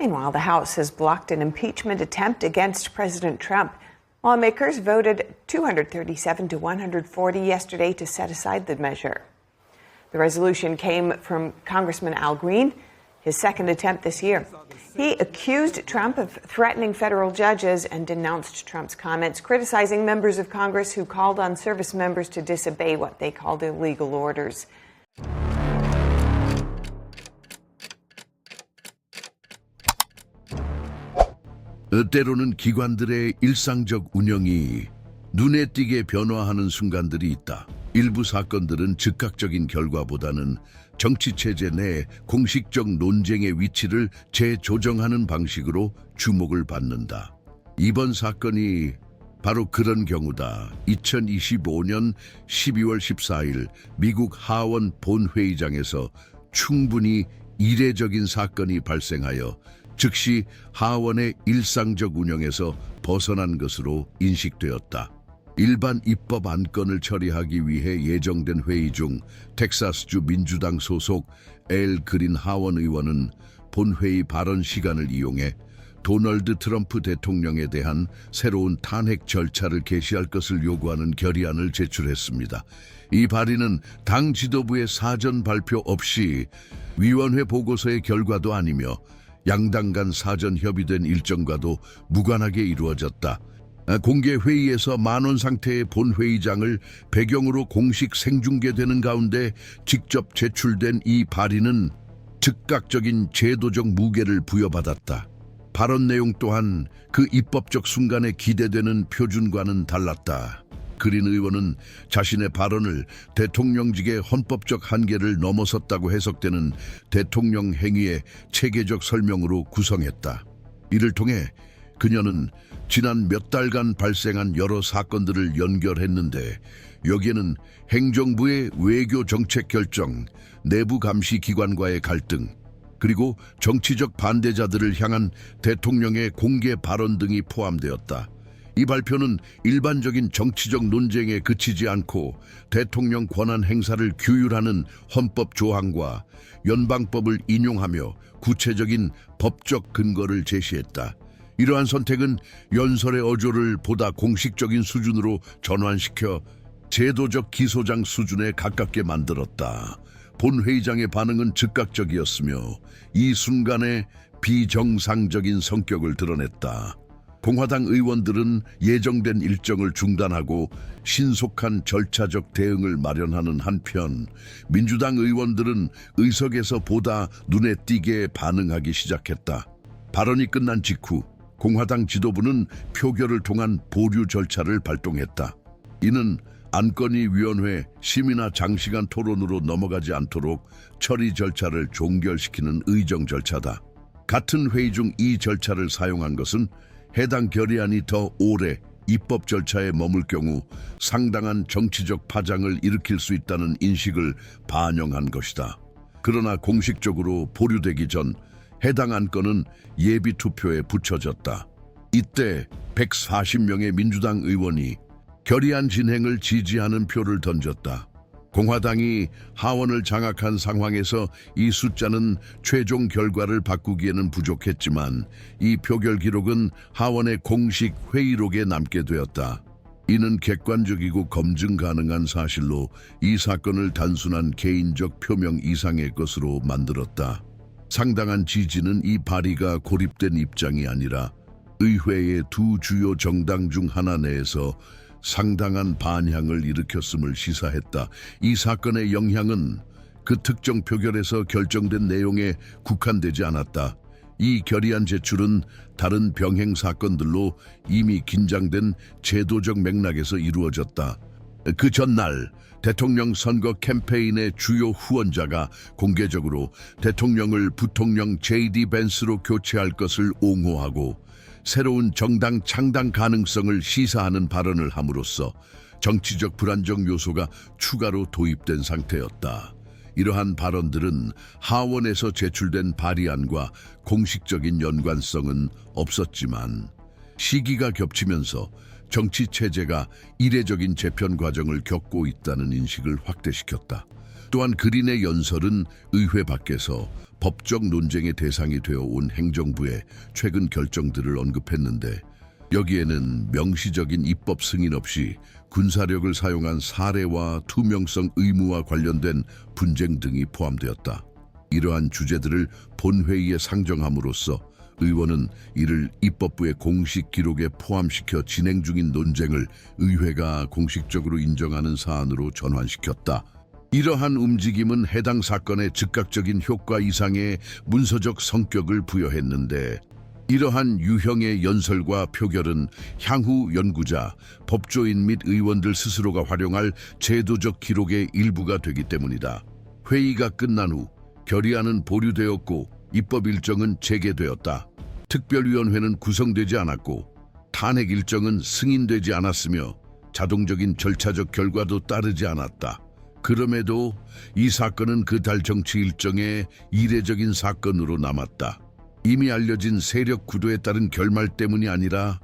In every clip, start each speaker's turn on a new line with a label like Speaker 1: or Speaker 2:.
Speaker 1: Meanwhile, the House has blocked an impeachment attempt against President Trump. Lawmakers voted 237 to 140 yesterday to set aside the measure. The resolution came from Congressman Al Green, his second attempt this year. He accused Trump of threatening federal judges and denounced Trump's comments, criticizing members of Congress who called on service members to disobey what they called illegal orders.
Speaker 2: 때로는 기관들의 일상적 운영이 눈에 띄게 변화하는 순간들이 있다. 일부 사건들은 즉각적인 결과보다는 정치체제 내 공식적 논쟁의 위치를 재조정하는 방식으로 주목을 받는다. 이번 사건이 바로 그런 경우다. 2025년 12월 14일 미국 하원 본회의장에서 충분히 이례적인 사건이 발생하여 즉시 하원의 일상적 운영에서 벗어난 것으로 인식되었다. 일반 입법 안건을 처리하기 위해 예정된 회의 중 텍사스주 민주당 소속 엘 그린 하원 의원은 본회의 발언 시간을 이용해 도널드 트럼프 대통령에 대한 새로운 탄핵 절차를 개시할 것을 요구하는 결의안을 제출했습니다. 이 발의는 당 지도부의 사전 발표 없이 위원회 보고서의 결과도 아니며 양당 간 사전 협의된 일정과도 무관하게 이루어졌다. 공개 회의에서 만원 상태의 본회의장을 배경으로 공식 생중계되는 가운데 직접 제출된 이 발의는 즉각적인 제도적 무게를 부여받았다. 발언 내용 또한 그 입법적 순간에 기대되는 표준과는 달랐다. 그린 의원은 자신의 발언을 대통령직의 헌법적 한계를 넘어섰다고 해석되는 대통령 행위의 체계적 설명으로 구성했다. 이를 통해 그녀는 지난 몇 달간 발생한 여러 사건들을 연결했는데 여기에는 행정부의 외교 정책 결정, 내부 감시 기관과의 갈등, 그리고 정치적 반대자들을 향한 대통령의 공개 발언 등이 포함되었다. 이 발표는 일반적인 정치적 논쟁에 그치지 않고 대통령 권한 행사를 규율하는 헌법 조항과 연방법을 인용하며 구체적인 법적 근거를 제시했다. 이러한 선택은 연설의 어조를 보다 공식적인 수준으로 전환시켜 제도적 기소장 수준에 가깝게 만들었다. 본회의장의 반응은 즉각적이었으며 이 순간에 비정상적인 성격을 드러냈다. 공화당 의원들은 예정된 일정을 중단하고 신속한 절차적 대응을 마련하는 한편 민주당 의원들은 의석에서 보다 눈에 띄게 반응하기 시작했다. 발언이 끝난 직후 공화당 지도부는 표결을 통한 보류 절차를 발동했다. 이는 안건이 위원회 심의나 장시간 토론으로 넘어가지 않도록 처리 절차를 종결시키는 의정 절차다. 같은 회의 중 이 절차를 사용한 것은 해당 결의안이 더 오래 입법 절차에 머물 경우 상당한 정치적 파장을 일으킬 수 있다는 인식을 반영한 것이다. 그러나 공식적으로 보류되기 전 해당 안건은 예비 투표에 붙여졌다. 이때 140명의 민주당 의원이 결의안 진행을 지지하는 표를 던졌다. 공화당이 하원을 장악한 상황에서 이 숫자는 최종 결과를 바꾸기에는 부족했지만 이 표결 기록은 하원의 공식 회의록에 남게 되었다. 이는 객관적이고 검증 가능한 사실로 이 사건을 단순한 개인적 표명 이상의 것으로 만들었다. 상당한 지지는 이 발의가 고립된 입장이 아니라 의회의 두 주요 정당 중 하나 내에서 상당한 반향을 일으켰음을 시사했다. 이 사건의 영향은 그 특정 표결에서 결정된 내용에 국한되지 않았다. 이 결의안 제출은 다른 병행 사건들로 이미 긴장된 제도적 맥락에서 이루어졌다. 그 전날 대통령 선거 캠페인의 주요 후원자가 공개적으로 대통령을 부통령 J.D. 벤스로 교체할 것을 옹호하고 새로운 정당 창당 가능성을 시사하는 발언을 함으로써 정치적 불안정 요소가 추가로 도입된 상태였다. 이러한 발언들은 하원에서 제출된 발의안과 공식적인 연관성은 없었지만 시기가 겹치면서 정치 체제가 이례적인 재편 과정을 겪고 있다는 인식을 확대시켰다. 또한 그린의 연설은 의회 밖에서 법적 논쟁의 대상이 되어 온 행정부의 최근 결정들을 언급했는데 여기에는 명시적인 입법 승인 없이 군사력을 사용한 사례와 투명성 의무와 관련된 분쟁 등이 포함되었다. 이러한 주제들을 본회의에 상정함으로써 의원은 이를 입법부의 공식 기록에 포함시켜 진행 중인 논쟁을 의회가 공식적으로 인정하는 사안으로 전환시켰다. 이러한 움직임은 해당 사건의 즉각적인 효과 이상의 문서적 성격을 부여했는데 이러한 유형의 연설과 표결은 향후 연구자, 법조인 및 의원들 스스로가 활용할 제도적 기록의 일부가 되기 때문이다. 회의가 끝난 후 결의안은 보류되었고 입법 일정은 재개되었다. 특별위원회는 구성되지 않았고 탄핵 일정은 승인되지 않았으며 자동적인 절차적 결과도 따르지 않았다. 그럼에도 이 사건은 그 달 정치 일정의 이례적인 사건으로 남았다. 이미 알려진 세력 구도에 따른 결말 때문이 아니라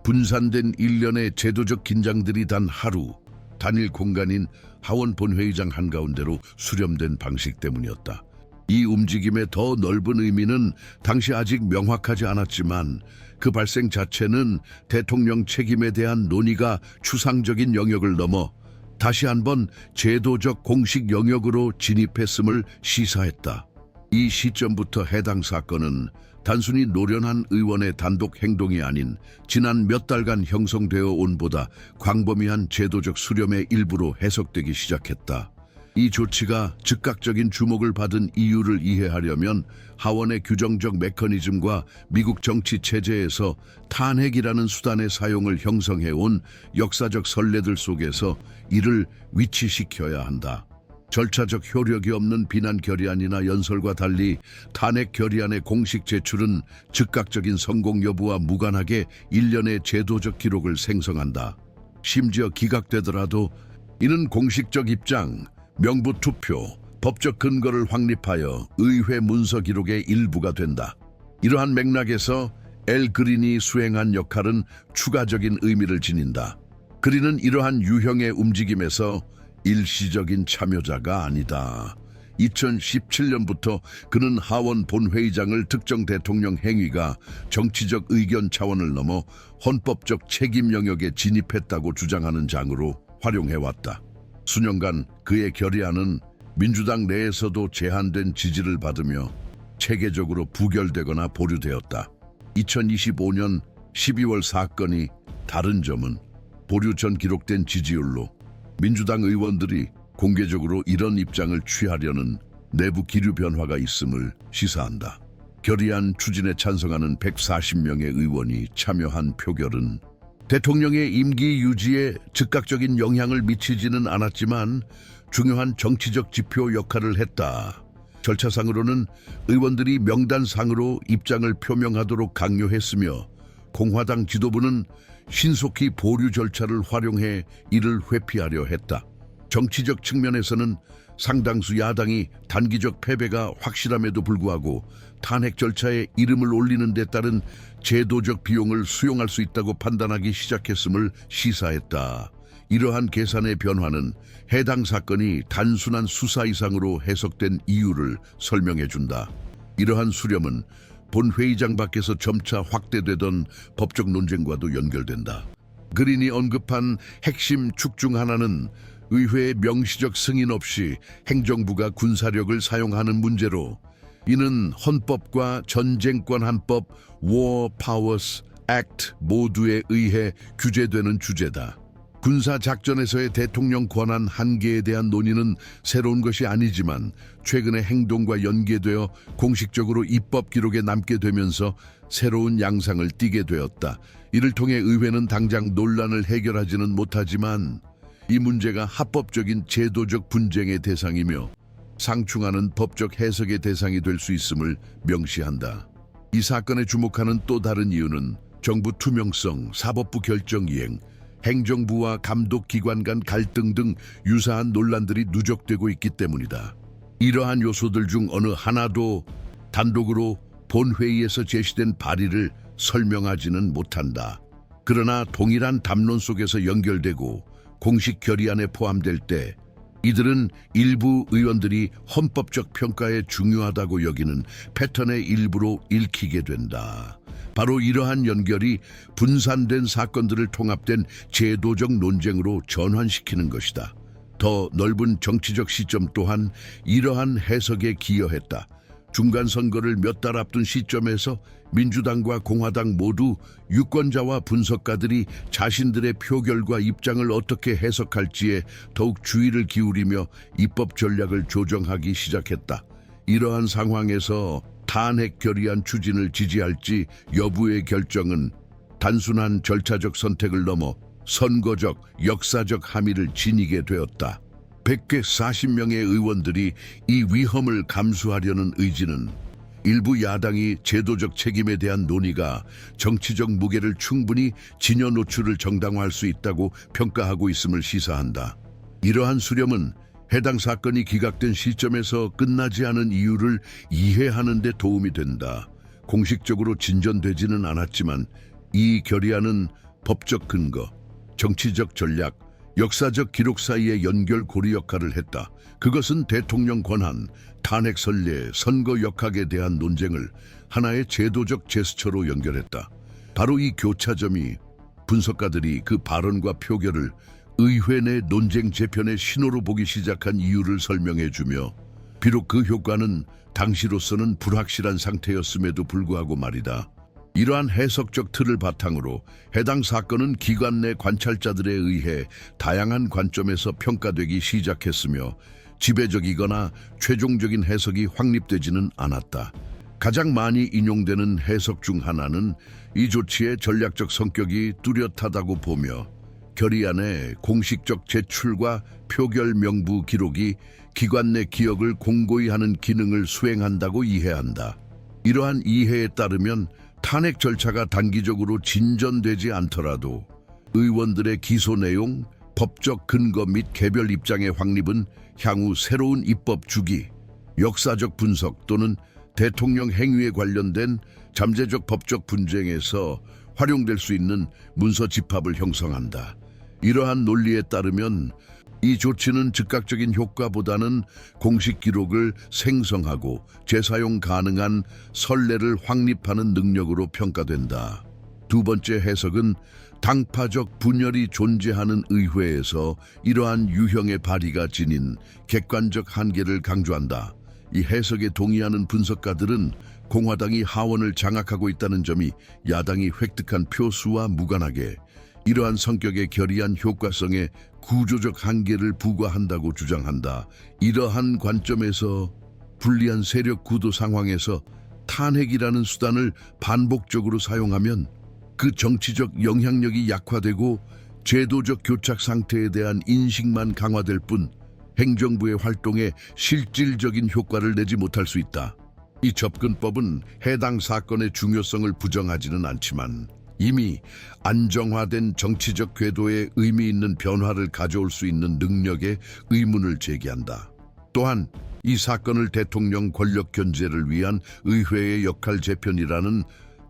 Speaker 2: 분산된 일련의 제도적 긴장들이 단 하루, 단일 공간인 하원 본회의장 한가운데로 수렴된 방식 때문이었다. 이 움직임의 더 넓은 의미는 당시 아직 명확하지 않았지만 그 발생 자체는 대통령 책임에 대한 논의가 추상적인 영역을 넘어 다시 한번 제도적 공식 영역으로 진입했음을 시사했다. 이 시점부터 해당 사건은 단순히 노련한 의원의 단독 행동이 아닌 지난 몇 달간 형성되어 온 보다 광범위한 제도적 수렴의 일부로 해석되기 시작했다. 이 조치가 즉각적인 주목을 받은 이유를 이해하려면 하원의 규정적 메커니즘과 미국 정치 체제에서 탄핵이라는 수단의 사용을 형성해온 역사적 선례들 속에서 이를 위치시켜야 한다. 절차적 효력이 없는 비난 결의안이나 연설과 달리 탄핵 결의안의 공식 제출은 즉각적인 성공 여부와 무관하게 일련의 제도적 기록을 생성한다. 심지어 기각되더라도 이는 공식적 입장, 명부 투표, 법적 근거를 확립하여 의회 문서 기록의 일부가 된다. 이러한 맥락에서 엘 그린이 수행한 역할은 추가적인 의미를 지닌다. 그린은 이러한 유형의 움직임에서 일시적인 참여자가 아니다. 2017년부터 그는 하원 본회의장을 특정 대통령 행위가 정치적 의견 차원을 넘어 헌법적 책임 영역에 진입했다고 주장하는 장으로 활용해왔다. 수년간 그의 결의안은 민주당 내에서도 제한된 지지를 받으며 체계적으로 부결되거나 보류되었다. 2025년 12월 사건이 다른 점은 보류 전 기록된 지지율로 민주당 의원들이 공개적으로 이런 입장을 취하려는 내부 기류 변화가 있음을 시사한다. 결의안 추진에 찬성하는 140명의 의원이 참여한 표결은 대통령의 임기 유지에 즉각적인 영향을 미치지는 않았지만 중요한 정치적 지표 역할을 했다. 절차상으로는 의원들이 명단상으로 입장을 표명하도록 강요했으며 공화당 지도부는 신속히 보류 절차를 활용해 이를 회피하려 했다. 정치적 측면에서는 상당수 야당이 단기적 패배가 확실함에도 불구하고 탄핵 절차에 이름을 올리는 데 따른 제도적 비용을 수용할 수 있다고 판단하기 시작했음을 시사했다. 이러한 계산의 변화는 해당 사건이 단순한 수사 이상으로 해석된 이유를 설명해준다. 이러한 수렴은 본회의장 밖에서 점차 확대되던 법적 논쟁과도 연결된다. 그린이 언급한 핵심 축 중 하나는 의회의 명시적 승인 없이 행정부가 군사력을 사용하는 문제로 이는 헌법과 전쟁권 한법 War Powers Act 모두에 의해 규제되는 주제다. 군사작전에서의 대통령 권한 한계에 대한 논의는 새로운 것이 아니지만 최근의 행동과 연계되어 공식적으로 입법 기록에 남게 되면서 새로운 양상을 띠게 되었다. 이를 통해 의회는 당장 논란을 해결하지는 못하지만 이 문제가 합법적인 제도적 분쟁의 대상이며 상충하는 법적 해석의 대상이 될 수 있음을 명시한다. 이 사건에 주목하는 또 다른 이유는 정부 투명성, 사법부 결정 이행, 행정부와 감독기관 간 갈등 등 유사한 논란들이 누적되고 있기 때문이다. 이러한 요소들 중 어느 하나도 단독으로 본회의에서 제시된 발의를 설명하지는 못한다. 그러나 동일한 담론 속에서 연결되고 공식 결의안에 포함될 때 이들은 일부 의원들이 헌법적 평가에 중요하다고 여기는 패턴의 일부로 읽히게 된다. 바로 이러한 연결이 분산된 사건들을 통합된 제도적 논쟁으로 전환시키는 것이다. 더 넓은 정치적 시점 또한 이러한 해석에 기여했다. 중간 선거를 몇 달 앞둔 시점에서 민주당과 공화당 모두 유권자와 분석가들이 자신들의 표결과 입장을 어떻게 해석할지에 더욱 주의를 기울이며 입법 전략을 조정하기 시작했다. 이러한 상황에서 탄핵 결의안 추진을 지지할지 여부의 결정은 단순한 절차적 선택을 넘어 선거적, 역사적 함의를 지니게 되었다. 140명의 의원들이 이 위험을 감수하려는 의지는 일부 야당이 제도적 책임에 대한 논의가 정치적 무게를 충분히 진여 노출을 정당화할 수 있다고 평가하고 있음을 시사한다. 이러한 수렴은 해당 사건이 기각된 시점에서 끝나지 않은 이유를 이해하는 데 도움이 된다. 공식적으로 진전되지는 않았지만 이 결의안은 법적 근거, 정치적 전략, 역사적 기록 사이의 연결고리 역할을 했다. 그것은 대통령 권한, 탄핵 선례, 선거 역학에 대한 논쟁을 하나의 제도적 제스처로 연결했다. 바로 이 교차점이 분석가들이 그 발언과 표결을 의회 내 논쟁 재편의 신호로 보기 시작한 이유를 설명해주며, 비록 그 효과는 당시로서는 불확실한 상태였음에도 불구하고 말이다. 이러한 해석적 틀을 바탕으로 해당 사건은 기관 내 관찰자들에 의해 다양한 관점에서 평가되기 시작했으며 지배적이거나 최종적인 해석이 확립되지는 않았다. 가장 많이 인용되는 해석 중 하나는 이 조치의 전략적 성격이 뚜렷하다고 보며 결의안의 공식적 제출과 표결 명부 기록이 기관 내 기억을 공고히 하는 기능을 수행한다고 이해한다. 이러한 이해에 따르면 탄핵 절차가 단기적으로 진전되지 않더라도 의원들의 기소 내용, 법적 근거 및 개별 입장의 확립은 향후 새로운 입법 주기, 역사적 분석 또는 대통령 행위에 관련된 잠재적 법적 분쟁에서 활용될 수 있는 문서 집합을 형성한다. 이러한 논리에 따르면 이 조치는 즉각적인 효과보다는 공식 기록을 생성하고 재사용 가능한 선례를 확립하는 능력으로 평가된다. 두 번째 해석은 당파적 분열이 존재하는 의회에서 이러한 유형의 발의가 지닌 객관적 한계를 강조한다. 이 해석에 동의하는 분석가들은 공화당이 하원을 장악하고 있다는 점이 야당이 획득한 표수와 무관하게 이러한 성격의 결의안 효과성에 구조적 한계를 부과한다고 주장한다. 이러한 관점에서 불리한 세력 구도 상황에서 탄핵이라는 수단을 반복적으로 사용하면 그 정치적 영향력이 약화되고 제도적 교착 상태에 대한 인식만 강화될 뿐 행정부의 활동에 실질적인 효과를 내지 못할 수 있다. 이 접근법은 해당 사건의 중요성을 부정하지는 않지만 이미 안정화된 정치적 궤도에 의미 있는 변화를 가져올 수 있는 능력에 의문을 제기한다. 또한 이 사건을 대통령 권력 견제를 위한 의회의 역할 재편이라는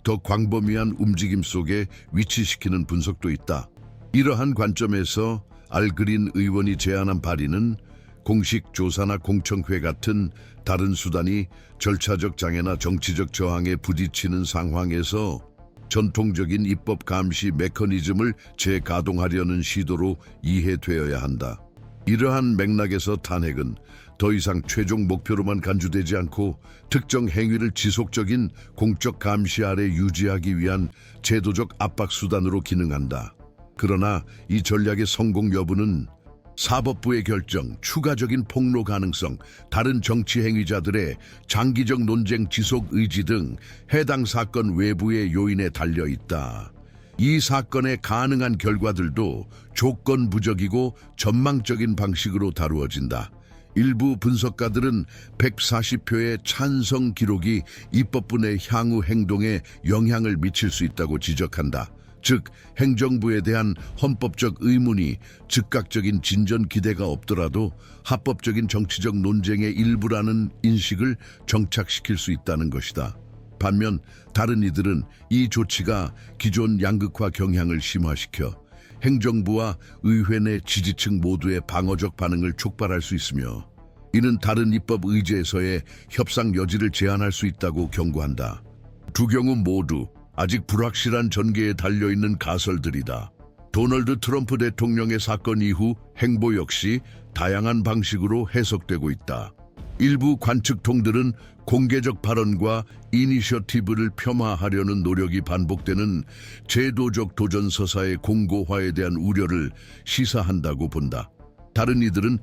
Speaker 2: 더 광범위한 움직임 속에 위치시키는 분석도 있다. 이러한 관점에서 알그린 의원이 제안한 발의는 공식 조사나 공청회 같은 다른 수단이 절차적 장애나 정치적 저항에 부딪히는 상황에서 전통적인 입법 감시 메커니즘을 재가동하려는 시도로 이해되어야 한다. 이러한 맥락에서 탄핵은 더 이상 최종 목표로만 간주되지 않고 특정 행위를 지속적인 공적 감시 아래 유지하기 위한 제도적 압박 수단으로 기능한다. 그러나 이 전략의 성공 여부는 사법부의 결정, 추가적인 폭로 가능성, 다른 정치 행위자들의 장기적 논쟁 지속 의지 등 해당 사건 외부의 요인에 달려 있다. 이 사건의 가능한 결과들도 조건부적이고 전망적인 방식으로 다루어진다. 일부 분석가들은 140표의 찬성 기록이 입법부의 향후 행동에 영향을 미칠 수 있다고 지적한다. 즉, 행정부에 대한 헌법적 의문이 즉각적인 진전 기대가 없더라도 합법적인 정치적 논쟁의 일부라는 인식을 정착시킬 수 있다는 것이다. 반면 다른 이들은 이 조치가 기존 양극화 경향을 심화시켜 행정부와 의회 내 지지층 모두의 방어적 반응을 촉발할 수 있으며 이는 다른 입법 의제에서의 협상 여지를 제한할 수 있다고 경고한다. 두 경우 모두 아직 불확실한 전개에 달려있는 가설들이다. 도널드 트럼프 대통령의 사건 이후 행보 역시 다양한 방식으로 해석되고 있다. 일부 관측통들은 공개적 발언과 이니셔티브를 폄하하려는 노력이 반복되는 제도적 도전서사의 공고화에 대한 우려를 시사한다고 본다. 다른 이들은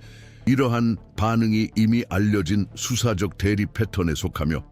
Speaker 2: 이러한 반응이 이미 알려진 수사적 대립 패턴에 속하며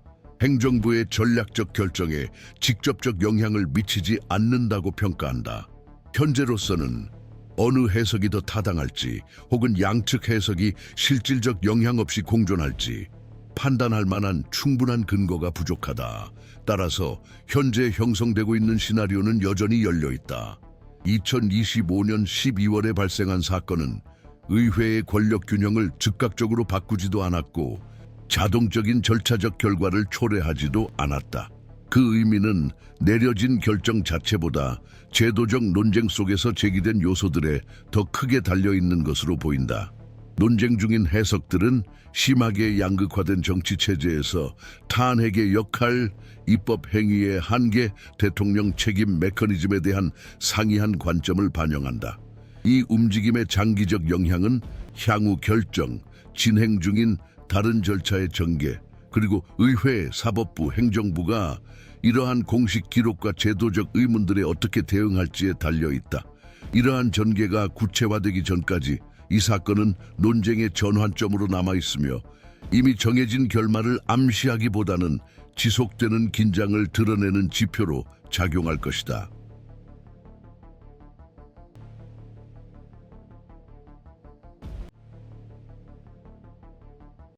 Speaker 2: 행정부의 전략적 결정에 직접적 영향을 미치지 않는다고 평가한다. 현재로서는 어느 해석이 더 타당할지 혹은 양측 해석이 실질적 영향 없이 공존할지 판단할 만한 충분한 근거가 부족하다. 따라서 현재 형성되고 있는 시나리오는 여전히 열려 있다. 2025년 12월에 발생한 사건은 의회의 권력 균형을 즉각적으로 바꾸지도 않았고 자동적인 절차적 결과를 초래하지도 않았다. 그 의미는 내려진 결정 자체보다 제도적 논쟁 속에서 제기된 요소들에 더 크게 달려있는 것으로 보인다. 논쟁 중인 해석들은 심하게 양극화된 정치 체제에서 탄핵의 역할, 입법 행위의 한계, 대통령 책임 메커니즘에 대한 상이한 관점을 반영한다. 이 움직임의 장기적 영향은 향후 결정, 진행 중인 다른 절차의 전개, 그리고 의회, 사법부, 행정부가 이러한 공식 기록과 제도적 의문들에 어떻게 대응할지에 달려있다. 이러한 전개가 구체화되기 전까지 이 사건은 논쟁의 전환점으로 남아있으며 이미 정해진 결말을 암시하기보다는 지속되는 긴장을 드러내는 지표로 작용할 것이다.